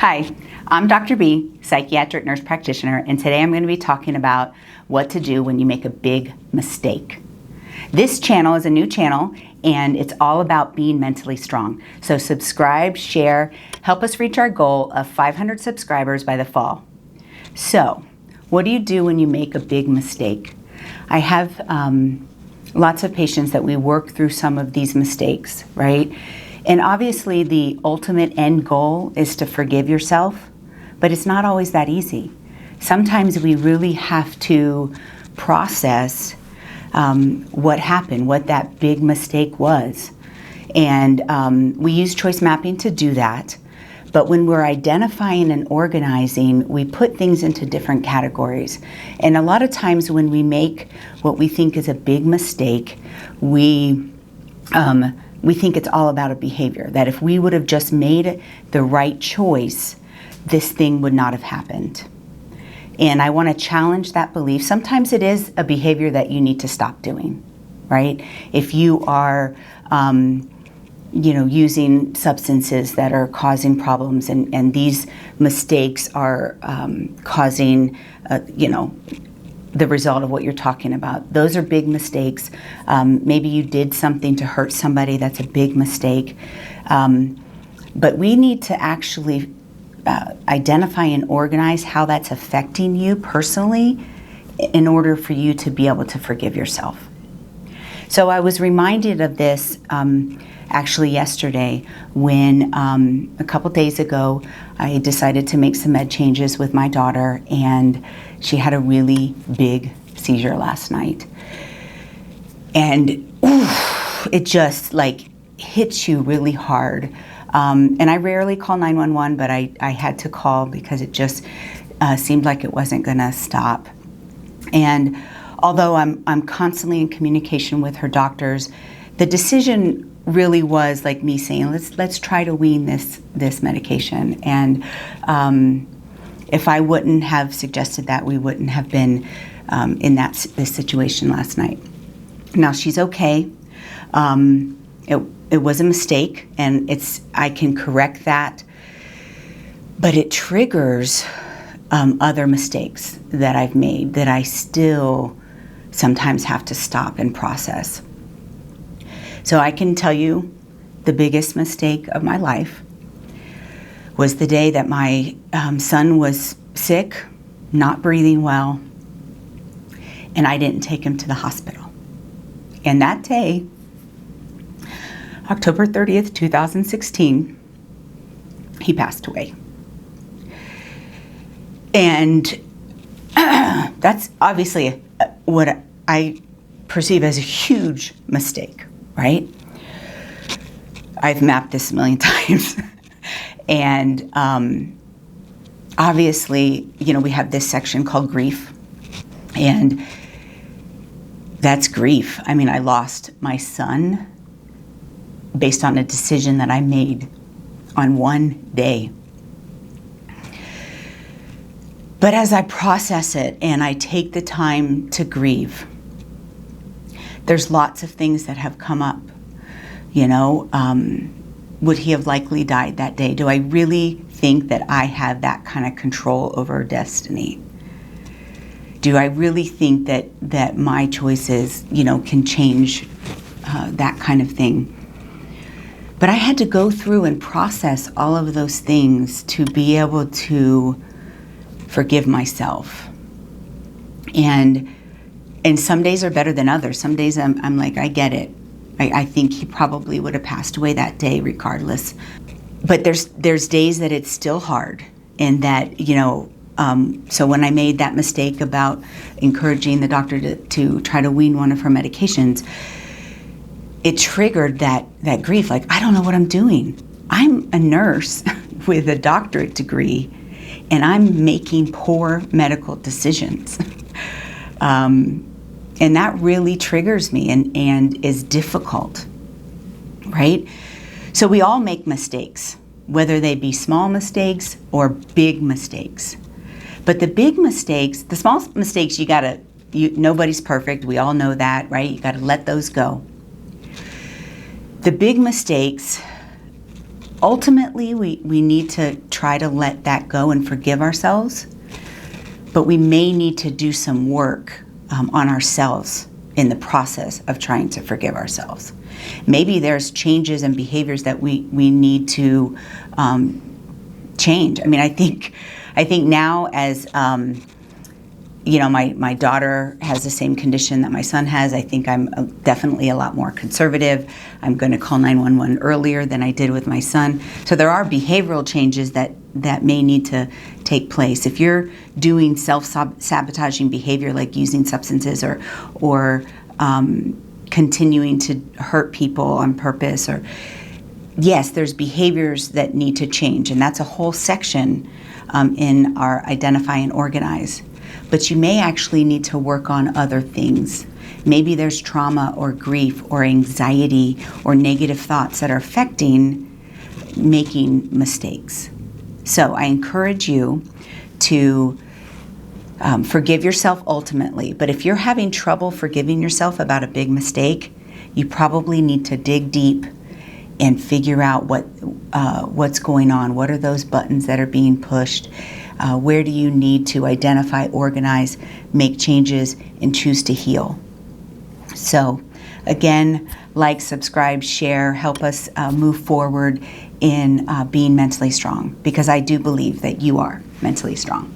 Hi, I'm Dr. B, Psychiatric Nurse Practitioner, and today I'm going to be talking about what to do when you make a big mistake. This channel is a new channel, and it's all about being mentally strong. So subscribe, share, help us reach our goal of 500 subscribers by the fall. So, what do you do when you make a big mistake? I have lots of patients that we work through some of these mistakes, right? And obviously the ultimate end goal is to forgive yourself, but it's not always that easy. Sometimes we really have to process what happened, what that big mistake was. And we use choice mapping to do that. But when we're identifying and organizing, we put things into different categories. And a lot of times when we make what we think is a big mistake, we think it's all about a behavior, that if we would have just made the right choice, this thing would not have happened. And I want to challenge that belief. Sometimes it is a behavior that you need to stop doing, right? If you are using substances that are causing problems, and these mistakes are causing, the result of what you're talking about. Those are big mistakes. Maybe you did something to hurt somebody. That's a big mistake. But we need to actually identify and organize how that's affecting you personally in order for you to be able to forgive yourself. So I was reminded of this actually yesterday when a couple days ago I decided to make some med changes with my daughter, and she had a really big seizure last night. And it just hits you really hard. And I rarely call 911, but I had to call because it just seemed like it wasn't gonna stop. And although I'm constantly in communication with her doctors, the decision really was like me saying, let's try to wean this medication. And if I wouldn't have suggested that, we wouldn't have been in this situation last night. Now she's okay. It was a mistake, and I can correct that, but it triggers other mistakes that I've made that I still sometimes have to stop and process. So I can tell you the biggest mistake of my life was the day that my son was sick, not breathing well, and I didn't take him to the hospital. And that day, October 30th, 2016, he passed away. And that's obviously what I perceive as a huge mistake, right? I've mapped this a million times. And obviously, we have this section called grief. And that's grief. I mean, I lost my son based on a decision that I made on one day. But as I process it and I take the time to grieve, there's lots of things that have come up. Would he have likely died that day? Do I really think that I have that kind of control over destiny? Do I really think that my choices, can change that kind of thing? But I had to go through and process all of those things to be able to forgive myself. And some days are better than others. Some days I'm like, I get it. I think he probably would have passed away that day regardless. But there's days that it's still hard, and that, so when I made that mistake about encouraging the doctor to try to wean one of her medications, it triggered that grief. Like, I don't know what I'm doing. I'm a nurse with a doctorate degree, and I'm making poor medical decisions. And that really triggers me and is difficult, right? So we all make mistakes, whether they be small mistakes or big mistakes. But the big mistakes, the small mistakes, nobody's perfect. We all know that, right? You got to let those go. The big mistakes, ultimately, we need to try to let that go and forgive ourselves, but we may need to do some work on ourselves in the process of trying to forgive ourselves. Maybe there's changes and behaviors that we need to change. I mean, I think now as my daughter has the same condition that my son has. I think I'm definitely a lot more conservative. I'm going to call 911 earlier than I did with my son. So there are behavioral changes that may need to take place. If you're doing self-sabotaging behavior like using substances or continuing to hurt people on purpose, or yes, there's behaviors that need to change, and that's a whole section in our Identify and Organize. But you may actually need to work on other things. Maybe there's trauma or grief or anxiety or negative thoughts that are affecting making mistakes. So I encourage you to forgive yourself ultimately. But if you're having trouble forgiving yourself about a big mistake, you probably need to dig deep and figure out what's going on. What are those buttons that are being pushed? Where do you need to identify, organize, make changes, and choose to heal? So again, like, subscribe, share, help us move forward in being mentally strong, because I do believe that you are mentally strong.